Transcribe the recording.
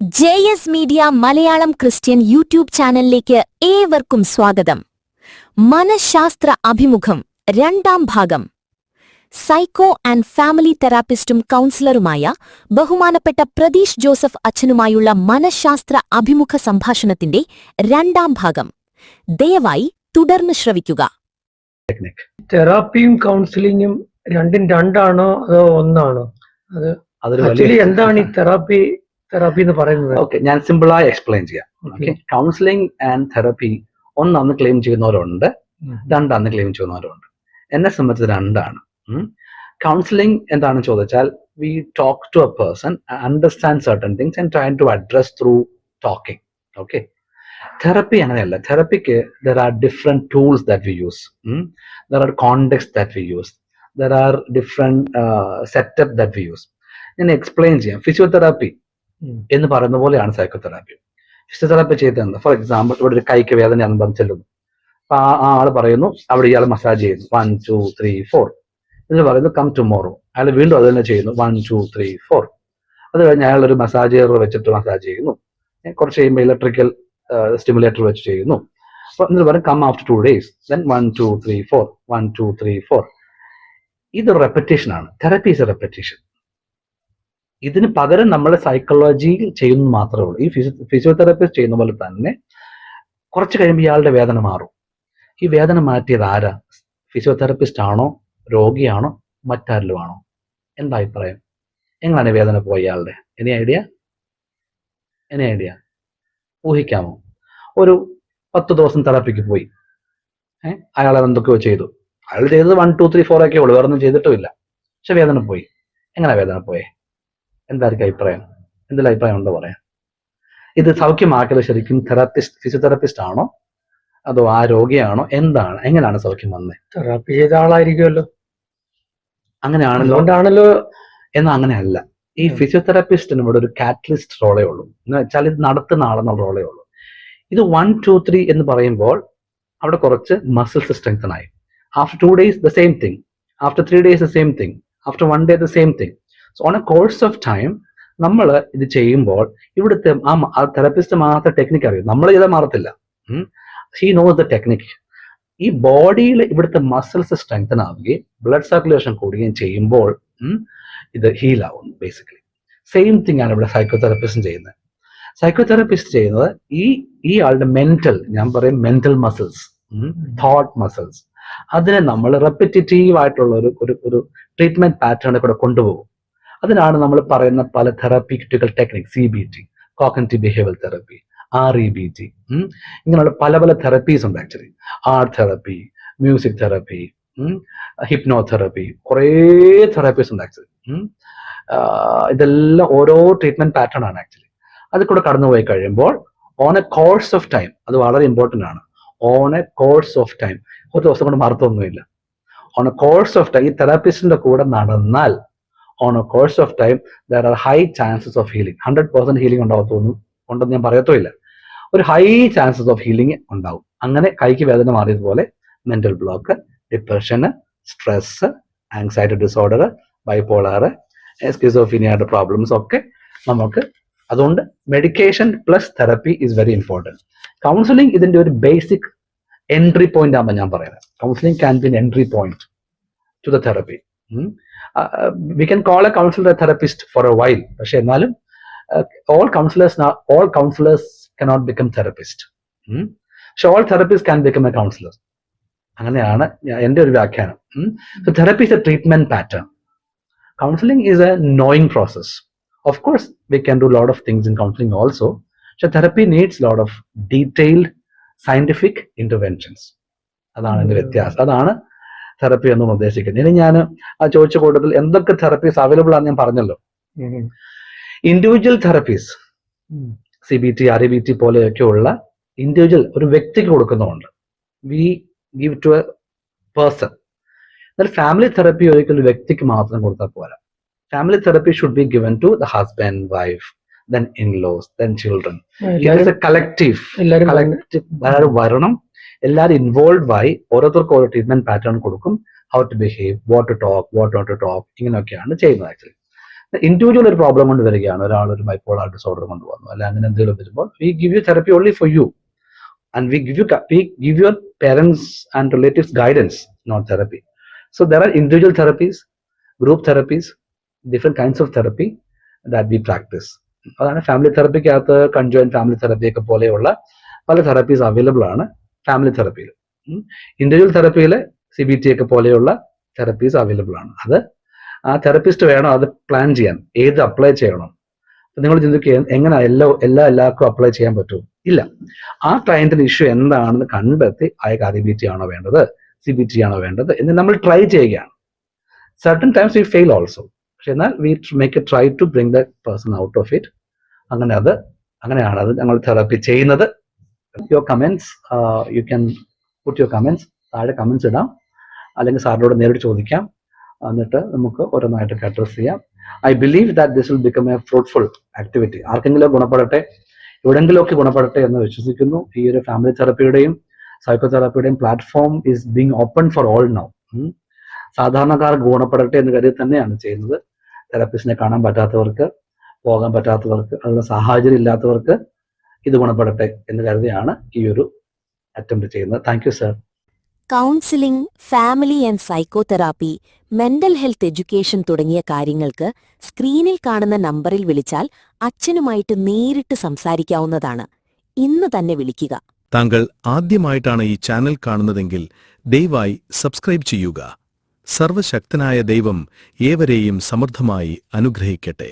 JS media Malayalam Christian YouTube ചാനലിലേക്ക് ഏവർക്കും സ്വാഗതം. മനഃശാസ്ത്ര അഭിമുഖം രണ്ടാം ഭാഗം. സൈക്കോ ആൻഡ് ഫാമിലി തെറാപ്പിസ്റ്റും കൗൺസിലറുമായ ബഹുമാനപ്പെട്ട പ്രതീഷ് ജോസഫ് അച്ഛനുമായുള്ള മനഃശാസ്ത്ര അഭിമുഖ സംഭാഷണത്തിന്റെ രണ്ടാം ഭാഗം. ദയവായി തുടർന്ന് ശ്രവിക്കുക. തെറാപ്പിയും കൗൺസിലിങ്ങും രണ്ടാണോ അതോ ഒന്നാണോ? അത് എന്താണ് ഈ തെറാപ്പി എന്ന് പറയുന്നത്? ഓക്കെ, ഞാൻ സിമ്പിളായി എക്സ്പ്ലെയിൻ ചെയ്യാം. ഓക്കെ, കൗൺസിലിംഗ് ആൻഡ് തെറാപ്പി ഒന്നാന്ന് ക്ലെയിം ചെയ്യുന്നവരുണ്ട്, രണ്ടാന്ന് ക്ലെയിം ചെയ്യുന്നവരുണ്ട്. എന്നെ സംബന്ധിച്ച് രണ്ടാണ്. കൗൺസിലിംഗ് എന്താണെന്ന് ചോദിച്ചാൽ we talk to a person, understand certain things and try to address through talking. Okay, therapy അങ്ങനെയല്ല. തെറപ്പിക്ക് there are different tools that we use, there are context that we use, there are different setup that we use. ഞാൻ explain ചെയ്യാം. Physiotherapy എന്ന് പറയുന്ന പോലെയാണ് psychotherapy. Physiotherapy ചെയ്തത്, for example, ഇവിടെ ഒരു കൈക്ക് വേദന അനുഭവം ചെല്ലുന്നു. അപ്പൊ ആ ആള് പറയുന്നു, അവിടെ ഇയാൾ മസാജ് ചെയ്യുന്നു 1 2 3 4 എന്ന് പറയുന്നു, കം ടുമോറോ. അയാൾ വീണ്ടും അത് തന്നെ ചെയ്യുന്നു 1 2 3 4. അത് കഴിഞ്ഞ് അയാൾ ഒരു മസാജർ വെച്ചിട്ട് മസാജ് ചെയ്യുന്നു. കുറച്ച് കഴിയുമ്പോൾ ഇലക്ട്രിക്കൽ സ്റ്റിമുലേറ്റർ വെച്ച് ചെയ്യുന്നു. അപ്പൊ എന്നിട്ട് പറയും കം ആഫ്റ്റർ 2 days, ദെൻ 1 2 3 4 1 2 3 4. ഇത് റെപ്പറ്റീഷൻ ആണ്. Therapy is A repetition. ഇതിന് പകരം നമ്മൾ സൈക്കോളജിയിൽ ചെയ്യുന്നത് മാത്രമേ ഉള്ളൂ. ഈ ഫിസിയോതെറാപ്പിസ്റ്റ് ചെയ്യുന്ന പോലെ തന്നെ കുറച്ച് കഴിയുമ്പോൾ ഇയാളുടെ വേദന മാറും. ഈ വേദന മാറ്റിയത് ആരാ? ഫിസിയോതെറാപ്പിസ്റ്റ് ആണോ, രോഗിയാണോ, മറ്റാരിലും ആണോ? എന്താ അഭിപ്രായം? എങ്ങനെയാണ് വേദന പോയി ഇയാളുടെ? എനി ഐഡിയ ഊഹിക്കാമോ? ഒരു 10 ദിവസം തെറാപ്പിക്ക് പോയി, അയാളെ എന്തൊക്കെയോ ചെയ്തു. അയാൾ ചെയ്തത് 1 2 3 4 ഒക്കെ ഉള്ളൂ, വേറൊന്നും ചെയ്തിട്ടുമില്ല. പക്ഷെ വേദന പോയി. എങ്ങനെ വേദന പോയേ? എന്തായിരിക്കും അഭിപ്രായം? എന്തെങ്കിലും അഭിപ്രായം ഉണ്ടോ പറയാൻ? ഇത് സൗഖ്യമാക്കിയത് ശരിക്കും ഫിസിയോതെറാപ്പിസ്റ്റ് ആണോ അതോ ആ രോഗിയാണോ? എന്താണ്, എങ്ങനെയാണ് സൗഖ്യം വന്നത്? തെറാപ്പി ചെയ്ത ആളായിരിക്കുമല്ലോ. അങ്ങനെയാണല്ലോ. എന്നാൽ അങ്ങനെയല്ല. ഈ ഫിസിയോതെറാപ്പിസ്റ്റിന് ഇവിടെ ഒരു കാറ്റലിസ്റ്റ് റോളേ ഉള്ളൂ. എന്ന് വെച്ചാൽ ഇത് നടത്തുന്ന ആളെന്നുള്ള റോളേ ഉള്ളൂ. ഇത് 1 2 3 എന്ന് പറയുമ്പോൾ അവിടെ കുറച്ച് മസിൽസ് സ്ട്രെങ്തൻ ആയി. After 2 days the same thing, after 3 days the same thing, after 1 day the same thing. So on a course of time നമ്മൾ ഇത് ചെയ്യുമ്പോൾ ഇവിടുത്തെ ആ തെറപ്പിസ്റ്റ് മാത്രം ടെക്നിക്ക് അറിയും. നമ്മൾ ചെയ്താൽ മാറത്തില്ല. He knows the technique. ഈ ബോഡിയിൽ ഇവിടുത്തെ മസിൽസ് സ്ട്രെങ്തൻ ആവുകയും ബ്ലഡ് സർക്കുലേഷൻ കൂടുകയും ചെയ്യുമ്പോൾ ഇത് ഹീൽ ആവുന്നു. ബേസിക്കലി സെയിം തിങ് ആണ് ഇവിടെ സൈക്കോതെറാപ്പിസ്റ്റ് ചെയ്യുന്നത്. സൈക്കോതെറാപ്പിസ്റ്റ് ചെയ്യുന്നത് ഈ ആളുടെ ഞാൻ പറയും മെന്റൽ മസിൽസ്, തോട്ട് മസിൽസ്, അതിനെ നമ്മൾ റെപ്പിറ്റേറ്റീവ് ആയിട്ടുള്ള ഒരു ട്രീറ്റ്മെന്റ് പാറ്റേണിൽ കൂടെ കൊണ്ടുപോകും. അതിനാണ് നമ്മൾ പറയുന്ന പല therapeutical technique, CBT, cognitive behaviour therapy, REBT, ഇങ്ങനെയുള്ള പല തെറപ്പീസ് ഉണ്ട്. Actually art therapy, music therapy, hypnotherapy, കുറേ തെറാപ്പീസ് ഉണ്ട് ആക്ച്വലി. ഇതെല്ലാം ഓരോ ട്രീറ്റ്മെന്റ് പാറ്റേൺ ആണ് ആക്ച്വലി. അതിൽ കൂടെ കടന്നുപോയി കഴിയുമ്പോൾ on a course of time, അത് വളരെ ഇമ്പോർട്ടൻ്റ് ആണ്. On a course of time, ഒരു ദിവസം കൊണ്ട് മാറത്തൊന്നുമില്ല. On a course of time ഈ തെറാപ്പിസ്റ്റിന്റെ കൂടെ നടന്നാൽ on a course of time there are high chances of healing. 100% healing ഉണ്ടെന്ന് ഞാൻ പറയത്തുമില്ല. ഒരു ഹൈ ചാൻസസ് ഓഫ് ഹീലിംഗ് ഉണ്ടാവും. അങ്ങനെ കൈക്ക് വേദന മാറിയതുപോലെ mental block, depression, stress, anxiety disorder, bipolar, സ്കിസോഫീനിയയുടെ പ്രോബ്ലംസ് ഒക്കെ നമുക്ക്. അതുകൊണ്ട് medication plus therapy is very important. Counselling ഇതിന്റെ ഒരു ബേസിക് എൻട്രി പോയിന്റ് ആകുമ്പോൾ ഞാൻ പറയുന്നത്. Counselling can be an entry point to the therapy. We can call a counselor a therapist for a while. പക്ഷെ എന്നാലും all counselors cannot become therapist. പക്ഷെ all therapists can become a counselor. അങ്ങനെയാണ് എൻ്റെ ഒരു വ്യാഖ്യാനം. So therapy is a treatment pattern. Counseling is a knowing process. Of course we can do a lot of things in counseling also. So therapy needs a lot of detailed scientific interventions. അതാണ് എൻ്റെ വ്യത്യാസം. അതാണ് therapy എന്നും ഉദ്ദേശിക്കുന്നത്. ഇനി ഞാൻ ആ ചോദിച്ച കൂട്ടത്തിൽ എന്തൊക്കെ തെറപ്പീസ് അവൈലബിൾ ആണെന്ന് ഞാൻ പറഞ്ഞല്ലോ. ഇൻഡിവിജ്വൽ തെറപ്പീസ്, CBT, REBT പോലെയൊക്കെയുള്ള ഇൻഡിവിജ്വൽ ഒരു വ്യക്തിക്ക് കൊടുക്കുന്നുണ്ട്. We give to a person. എന്നാൽ ഫാമിലി തെറപ്പി ഒരിക്കലും വ്യക്തിക്ക് മാത്രം കൊടുത്താൽ പോരാ. Family therapy should be given to the husband, wife, then in-laws, then children. It a collective. എല്ലാവരും വരണം, എല്ലാവരും ഇൻവോൾവ് ആയി ഓരോരുത്തർക്കും ഓരോ ട്രീറ്റ്മെന്റ് പാറ്റേൺ കൊടുക്കും. How to behave, what to talk, what not to talk, ഇങ്ങനെയൊക്കെയാണ് ചെയ്യുന്നത് ആക്ച്വലി. ഇൻഡിവിജ്വൽ ഒരു പ്രോബ്ലം കൊണ്ട് വരികയാണ്, ഒരാൾ ഒരു ബൈപ്പോളാർ ഡിസോർഡർ കൊണ്ട് വന്നു, അല്ലെ അങ്ങനെ എന്തെങ്കിലും വരുമ്പോൾ we give you therapy only for you and we give your parents and relatives guidance, not therapy. So there are individual therapies, group therapies, different kinds of therapy that we practice. അതാണ് family തെറപ്പിക്കകത്ത് conjoint family തെറപ്പിയൊക്കെ പോലെയുള്ള പല therapies available ആണ് family തെറപ്പിയിൽ. Individual തെറപ്പിയിൽ CBT ഒക്കെ പോലെയുള്ള തെറപ്പീസ് അവൈലബിൾ ആണ്. അത് ആ തെറപ്പിസ്റ്റ് വേണം അത് പ്ലാൻ ചെയ്യാൻ, ഏത് അപ്ലൈ ചെയ്യണം. നിങ്ങൾ ചിന്തിക്കുക എങ്ങനെ എല്ലാവർക്കും അപ്ലൈ ചെയ്യാൻ പറ്റും? ഇല്ല. ആ ക്ലയന്റിന്റെ ഇഷ്യൂ എന്താണെന്ന് കണ്ടെത്തി അയാൾക്ക് RBT ആണോ വേണ്ടത്, CBT ആണോ വേണ്ടത് എന്ന് നമ്മൾ ട്രൈ ചെയ്യുകയാണ്. Certain times we fail also, പക്ഷെ എന്നാൽ we make a try to bring the person out of it. അങ്ങനെയാണ് അത് ഞങ്ങൾ തെറപ്പി ചെയ്യുന്നത്. Your comments, you can put your comments, താഴെ കമന്റ്സ് ഇടാം, അല്ലെങ്കിൽ സാറിനോട് നേരിട്ട് ചോദിക്കാം, എന്നിട്ട് നമുക്ക് ഓരോന്നായിട്ടൊക്കെ അഡ്രസ് ചെയ്യാം. I believe that this will become a fruitful activity. ആർക്കെങ്കിലും ഗുണപ്പെടട്ടെ, എവിടെങ്കിലുമൊക്കെ ഗുണപ്പെടട്ടെ എന്ന് വിശ്വസിക്കുന്നു. ഈ ഒരു ഫാമിലി തെറപ്പിയുടെയും സൈക്കോ തെറപ്പിയുടെയും platform is being open for all now. സാധാരണക്കാർക്ക് ഗുണപ്പെടട്ടെ എന്ന് കരുതി തന്നെയാണ് ചെയ്യുന്നത്. തെറപ്പിസ്റ്റിനെ കാണാൻ പറ്റാത്തവർക്ക്, പോകാൻ പറ്റാത്തവർക്ക്, അതിനുള്ള സാഹചര്യം ഇല്ലാത്തവർക്ക് ഇത് ഗുണപ്പെടട്ടെ എന്ന് കരുതിയാണ് ഈ ഒരു അറ്റംപ്റ്റ് ചെയ്യുന്നത്. Thank you sir. Counselling, family and psychotherapy, mental health education തുടങ്ങിയ കാര്യങ്ങൾക്ക് സ്ക്രീനിൽ കാണുന്ന നമ്പറിൽ വിളിച്ചാൽ അച്ഛനുമായിട്ട് നേരിട്ട് സംസാരിക്കാവുന്നതാണ്. ഇന്ന് തന്നെ വിളിക്കുക. താങ്കൾ ആദ്യമായിട്ടാണ് ഈ ചാനൽ കാണുന്നതെങ്കിൽ ദയവായി സബ്സ്ക്രൈബ് ചെയ്യുക. സർവശക്തനായ ദൈവം ഏവരെയും സമൃദ്ധമായി അനുഗ്രഹിക്കട്ടെ.